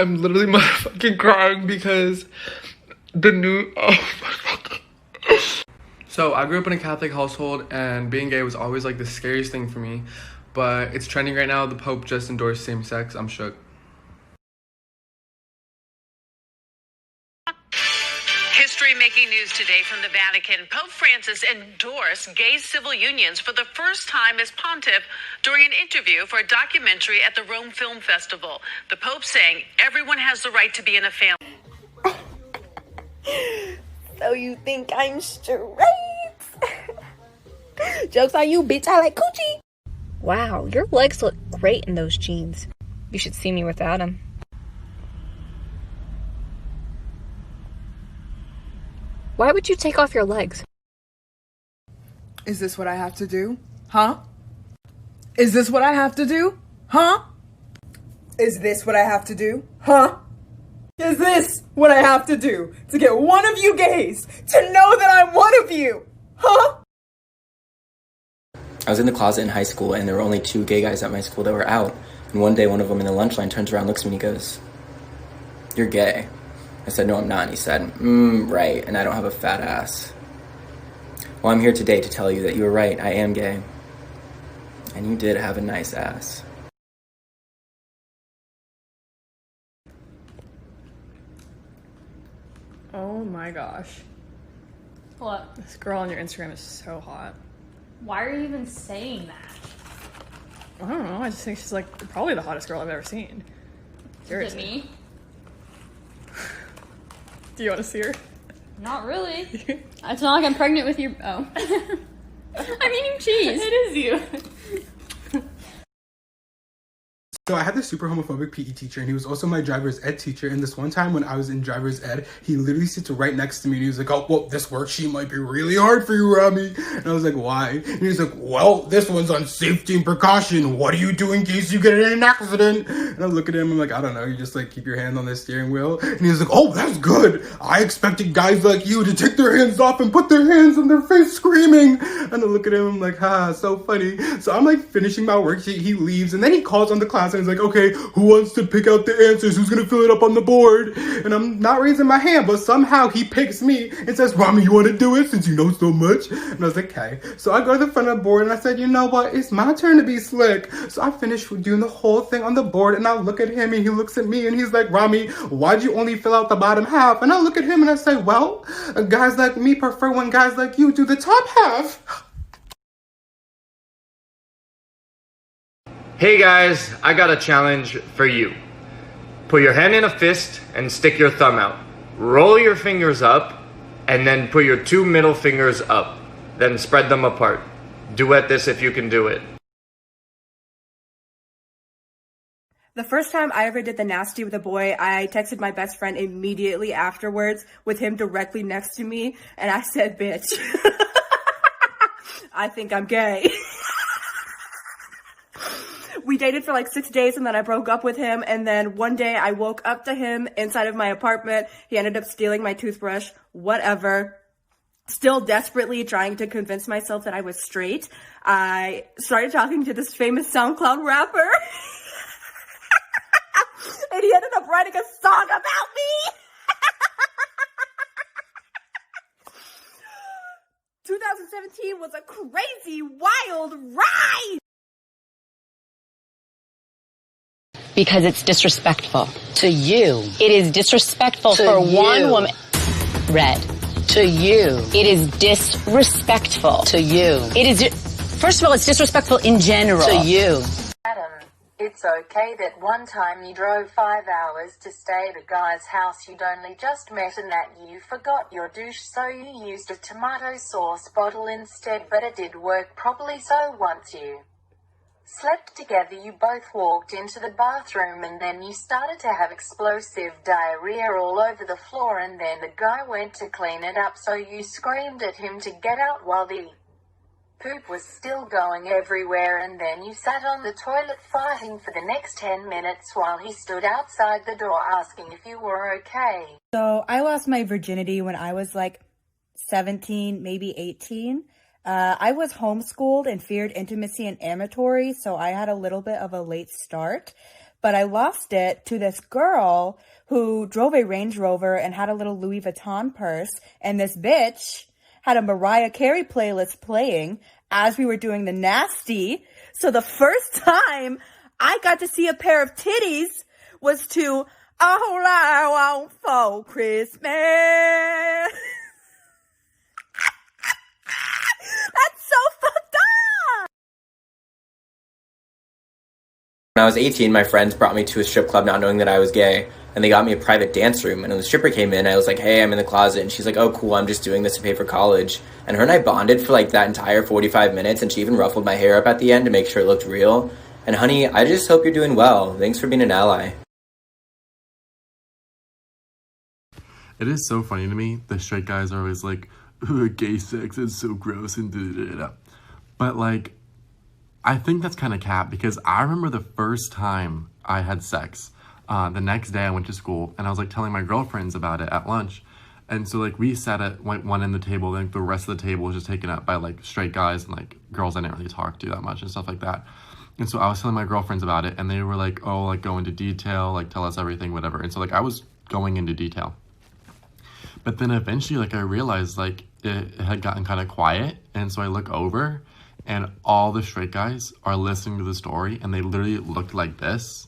I'm literally motherfucking crying because the new, oh my god. So I grew up in a Catholic household and being gay was always like the scariest thing for me. But it's trending right now. The Pope just endorsed same sex. I'm shook. History making news today from the Vatican. Pope Francis endorsed gay civil unions for the first time as pontiff during an interview for a documentary at the Rome Film Festival. The Pope saying everyone has the right to be in a family. So you think I'm straight? Joke's on you, bitch. I like coochie. Wow, your legs look great in those jeans. You should see me without them. Why would you take off your legs? Is this what I have to do? Huh? Is this what I have to do? Huh? Is this what I have to do? Huh? Is this what I have to do to get one of you gays to know that I'm one of you? Huh? I was in the closet in high school and there were only 2 gay guys at my school that were out. And one day one of them in the lunch line turns around, looks at me and he goes, "You're gay." I said, "No, I'm not." And he said, "Right, and I don't have a fat ass." Well, I'm here today to tell you that you were right. I am gay. And you did have a nice ass. Oh my gosh. What? This girl on your Instagram is so hot. Why are you even saying that? I don't know. I just think she's like probably the hottest girl I've ever seen. Seriously. Is it me? Do you want to see her? Not really. It's not like I'm pregnant with your... Oh. I'm eating cheese. It is you. So I had this super homophobic PE teacher and he was also my driver's ed teacher, and this one time when I was in driver's ed, he literally sits right next to me and he was like, "Oh, well, this worksheet might be really hard for you, Rami." And I was like, "Why?" And he's like, "Well, this one's on safety and precaution. What do you do in case you get in an accident?" And I look at him, I'm like, "I don't know, you just like keep your hand on the steering wheel." And he's like, "Oh, that's good. I expected guys like you to take their hands off and put their hands on their face screaming." And I look at him, I'm like, "Ha, so funny." So I'm like finishing my worksheet, he leaves, and then he calls on the class and he's like, "Okay, who wants to pick out the answers? Who's gonna fill it up on the board?" And I'm not raising my hand, but somehow he picks me and says, "Rami, you want to do it since you know so much?" And I was like, "Okay." So I go to the front of the board and I said, "You know what? It's my turn to be slick." So I finished doing the whole thing on the board and I look at him and he looks at me and he's like, "Rami, why'd you only fill out the bottom half?" And I look at him and I say, "Well, guys like me prefer when guys like you do the top half." Hey guys, I got a challenge for you. Put your hand in a fist and stick your thumb out. Roll your fingers up and then put your 2 middle fingers up. Then spread them apart. Duet this if you can do it. The first time I ever did the nasty with a boy, I texted my best friend immediately afterwards with him directly next to me, and I said, "Bitch, I think I'm gay." We dated for like 6 days and then I broke up with him, and then one day I woke up to him inside of my apartment. He ended up stealing my toothbrush, whatever. Still desperately trying to convince myself that I was straight, I started talking to this famous SoundCloud rapper. And he ended up writing a song about me. 2017 was a crazy, wild ride. Because it's disrespectful. To you. It is disrespectful To for you. one woman. Red. To you. It is disrespectful. To you. It is. First of all, it's disrespectful in general. To you. Adam, it's okay that one time you drove 5 hours to stay at a guy's house you'd only just met and that you forgot your douche, so you used a tomato sauce bottle instead, but it did work properly, so once you slept together, you both walked into the bathroom and then you started to have explosive diarrhea all over the floor, and then the guy went to clean it up, so you screamed at him to get out while the poop was still going everywhere, and then you sat on the toilet fighting for the next 10 minutes while he stood outside the door asking if you were okay. So I lost my virginity when I was like 17, maybe 18. I was homeschooled and feared intimacy and amatory, so I had a little bit of a late start. but I lost it to this girl who drove a Range Rover and had a little Louis Vuitton purse, and this bitch had a Mariah Carey playlist playing as we were doing the nasty. So the first time I got to see a pair of titties was to All I Want for Christmas. That's so fucked up! When I was 18, my friends brought me to a strip club not knowing that I was gay, and they got me a private dance room, and when the stripper came in, I was like, hey, I'm in the closet, and she's like, oh, cool, I'm just doing this to pay for college, and her and I bonded for like that entire 45 minutes, and she even ruffled my hair up at the end to make sure it looked real, and honey, I just hope you're doing well. Thanks for being an ally. It is so funny to me, the straight guys are always like, ooh, gay sex is so gross and da-da-da-da. But like, I think that's kind of cap, because I remember the first time I had sex. The next day I went to school and I was like telling my girlfriends about it at lunch. And so like we sat at one end of the table, then the rest of the table was just taken up by like straight guys and like girls I didn't really talk to that much and stuff like that. And so I was telling my girlfriends about it and they were like, oh, like go into detail, like tell us everything, whatever. And so like I was going into detail. But then eventually like I realized like it had gotten kind of quiet. And so I look over and all the straight guys are listening to the story and they literally looked like this.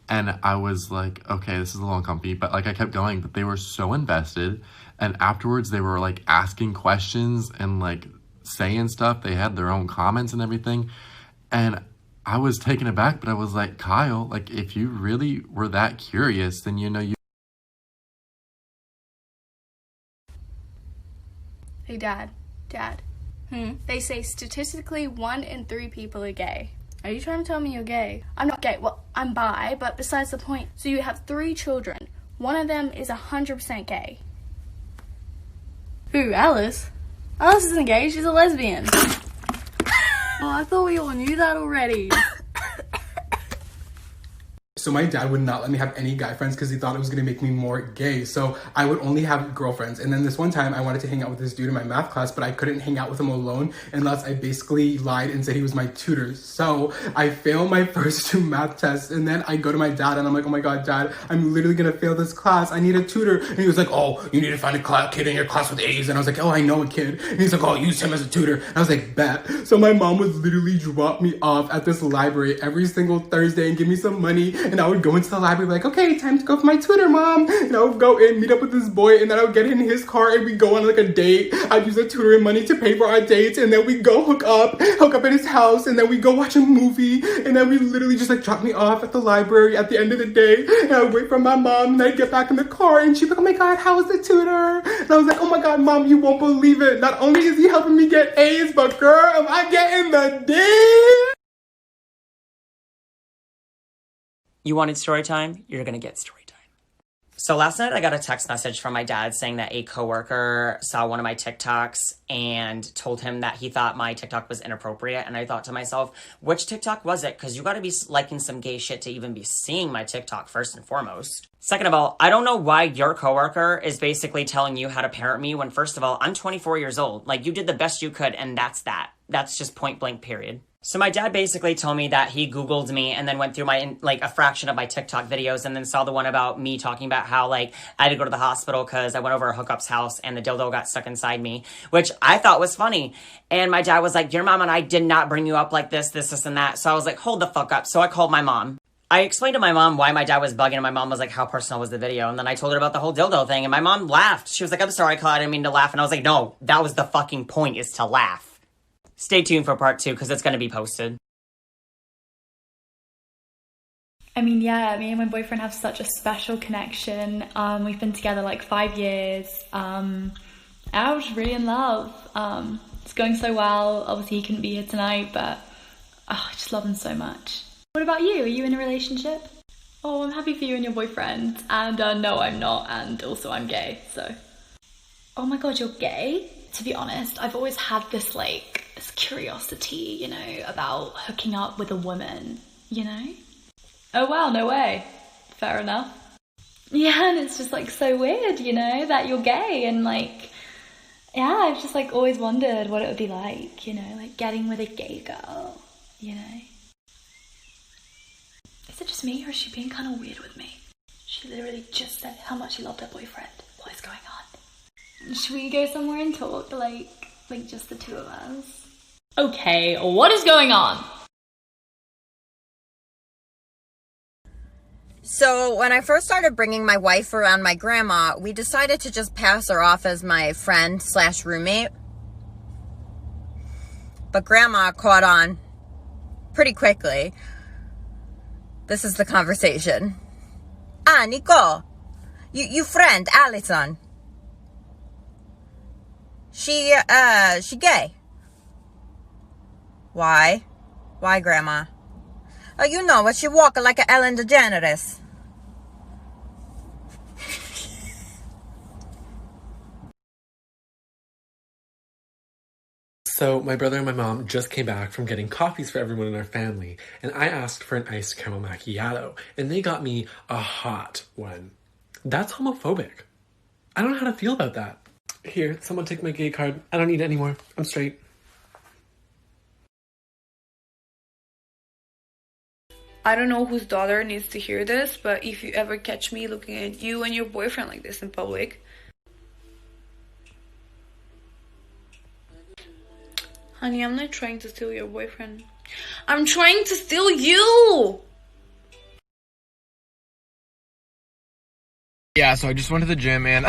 And I was like, okay, this is a little uncomfy, but like I kept going, but they were so invested. And afterwards they were like asking questions and like saying stuff. They had their own comments and everything. And I was taken aback, but I was like, Kyle, like if you really were that curious, then you know you. Hey, Dad. They say statistically 1 in 3 people are gay. Are you trying to tell me you're gay? I'm not gay. Well, I'm bi, but besides the point. So you have 3 children. One of them is 100% gay. Who, Alice? Alice isn't gay. She's a lesbian. Oh, I thought we all knew that already. So my dad would not let me have any guy friends because he thought it was going to make me more gay. So I would only have girlfriends. And then this one time I wanted to hang out with this dude in my math class, but I couldn't hang out with him alone unless I basically lied and said he was my tutor. So I failed my first 2 math tests and then I go to my dad and I'm like, oh my God, Dad, I'm literally going to fail this class. I need a tutor. And he was like, oh, you need to find a kid in your class with A's. And I was like, oh, I know a kid. And he's like, oh, use him as a tutor. And I was like, bet. So my mom would literally drop me off at this library every single Thursday and give me some money. And I would go into the library like, okay, time to go for my tutor, Mom. And I would go in, meet up with this boy, and then I would get in his car and we'd go on like a date. I'd use the tutoring money to pay for our dates, and then we'd go hook up at his house, and then we'd go watch a movie, and then we literally just like drop me off at the library at the end of the day, and I would wait for my mom, and I'd get back in the car, and she'd be like, oh my God, how was the tutor? And I was like, oh my God, Mom, you won't believe it. Not only is he helping me get A's, but girl, am I getting the D? You wanted story time? You're gonna get story time. So last night I got a text message from my dad saying that a coworker saw one of my TikToks and told him that he thought my TikTok was inappropriate. And I thought to myself, which TikTok was it? Because you gotta be liking some gay shit to even be seeing my TikTok first and foremost. Second of all, I don't know why your coworker is basically telling you how to parent me when, first of all, I'm 24 years old. Like, you did the best you could, and that's that. That's just point blank, period. So my dad basically told me that he Googled me and then went through my, like, a fraction of my TikTok videos and then saw the one about me talking about how, like, I had to go to the hospital because I went over a hookup's house and the dildo got stuck inside me, which I thought was funny. And my dad was like, your mom and I did not bring you up like this, and that. So I was like, hold the fuck up. So I called my mom. I explained to my mom why my dad was bugging, and my mom was like, how personal was the video? And then I told her about the whole dildo thing, and my mom laughed. She was like, I'm sorry, Claude, I didn't mean to laugh. And I was like, no, that was the fucking point, is to laugh. Stay tuned for part 2, because it's going to be posted. I mean, yeah, me and my boyfriend have such a special connection. We've been together like 5 years. I was really in love. It's going so well. Obviously, he couldn't be here tonight, but I just love him so much. What about you? Are you in a relationship? Oh, I'm happy for you and your boyfriend. And no, I'm not. And also, I'm gay, so. Oh my God, you're gay? To be honest, I've always had this curiosity, you know, about hooking up with a woman, you know? Oh wow, no way. Fair enough. Yeah, and it's just like so weird, you know, that you're gay, and like, yeah, I've just like always wondered what it would be like, you know, like getting with a gay girl, you know. Is it just just me, or is she being kind of weird with me? She literally just said how much she loved her boyfriend. What is going on? Should we go somewhere and talk, like just the two of us? Okay, what is going on? So when I first started bringing my wife around my grandma, we decided to just pass her off as my friend / roommate. But grandma caught on pretty quickly. This is the conversation. Ah, Nico, you friend, Allison. She gay. Why? Why, grandma? Oh, you know what? She walk like a Ellen DeGeneres. So my brother and my mom just came back from getting coffees for everyone in our family, and I asked for an iced caramel macchiato, and they got me a hot one. That's homophobic. I don't know how to feel about that. Here, someone take my gay card. I don't need it anymore. I'm straight. I don't know whose daughter needs to hear this, but if you ever catch me looking at you and your boyfriend like this in public, honey, I'm not trying to steal your boyfriend. I'm trying to steal you! Yeah, so I just went to the gym and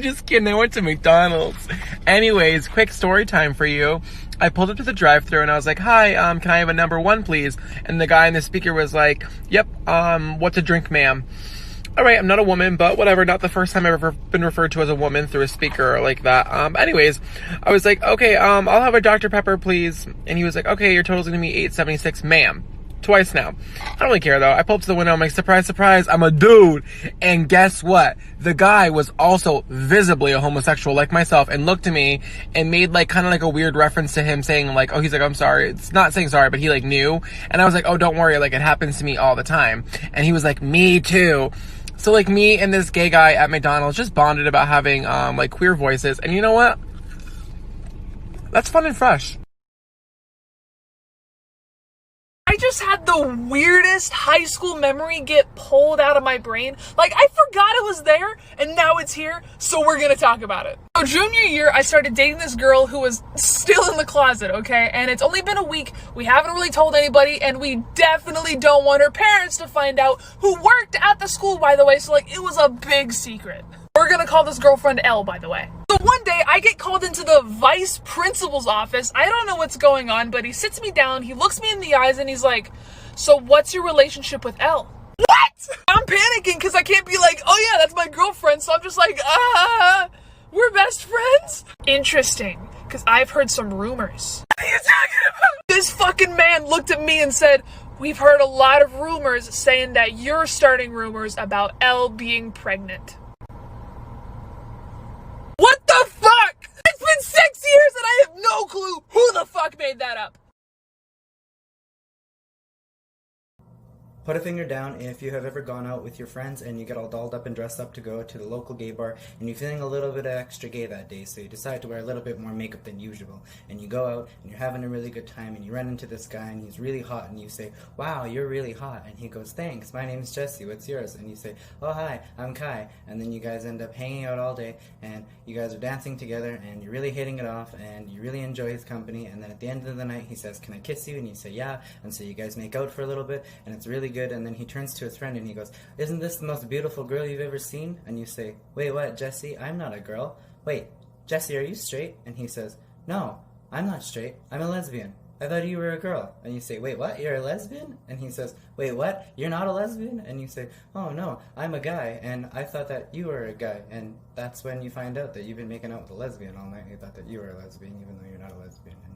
just kidding, I went to McDonald's. Anyways, quick story time for you. I pulled up to the drive-thru and I was like, "Hi, can I have a number 1, please?" And the guy in the speaker was like, "Yep, what's a drink, ma'am?" Alright, I'm not a woman, but whatever, not the first time I've ever been referred to as a woman through a speaker like that. Anyways, I was like, "Okay, I'll have a Dr. Pepper, please." And he was like, "Okay, your total's gonna be $8.76, ma'am." Twice now. I don't really care though. I pull up to the window, I'm like, surprise, surprise, I'm a dude. And guess what? The guy was also visibly a homosexual like myself and looked at me and made like kind of like a weird reference to him saying like, oh, he's like, "I'm sorry." It's not saying sorry, but he like knew. And I was like, "Oh, don't worry, like it happens to me all the time." And he was like, "Me too." So like me and this gay guy at McDonald's just bonded about having like queer voices. And you know what? That's fun and fresh. I just had the weirdest high school memory get pulled out of my brain. Like, I forgot it was there, and now it's here, so we're gonna talk about it. So junior year, I started dating this girl who was still in the closet, okay? And it's only been a week, we haven't really told anybody, and we definitely don't want her parents to find out, who worked at the school, by the way, so like, it was a big secret. We're gonna call this girlfriend L, by the way. So one day, I get called into the vice principal's office. I don't know what's going on, but he sits me down, he looks me in the eyes, and he's like, "So what's your relationship with L?" What? I'm panicking because I can't be like, "Oh yeah, that's my girlfriend," so I'm just like, we're best friends? Interesting, because I've heard some rumors. What are you talking about? This fucking man looked at me and said, "We've heard a lot of rumors saying that you're starting rumors about L being pregnant." What the fuck? It's been 6 years and I have no clue who the fuck made that up. Put a finger down if you have ever gone out with your friends and you get all dolled up and dressed up to go to the local gay bar and you're feeling a little bit extra gay that day, so you decide to wear a little bit more makeup than usual. And you go out and you're having a really good time and you run into this guy and he's really hot and you say, "Wow, you're really hot." And he goes, "Thanks, my name's Jesse, what's yours?" And you say, "Oh, hi, I'm Kai." And then you guys end up hanging out all day and you guys are dancing together and you're really hitting it off and you really enjoy his company. And then at the end of the night he says, "Can I kiss you?" And you say, "Yeah." And so you guys make out for a little bit and it's really good, and then he turns to his friend and he goes, "Isn't this the most beautiful girl you've ever seen?" And you say, "Wait, what, Jesse? I'm not a girl." "Wait, Jesse, are you straight?" And he says, "No, I'm not straight. I'm a lesbian. I thought you were a girl." And you say, "Wait, what? You're a lesbian?" And he says, "Wait, what? You're not a lesbian?" And you say, "Oh no, I'm a guy and I thought that you were a guy." And that's when you find out that you've been making out with a lesbian all night and you thought that you were a lesbian even though you're not a lesbian. And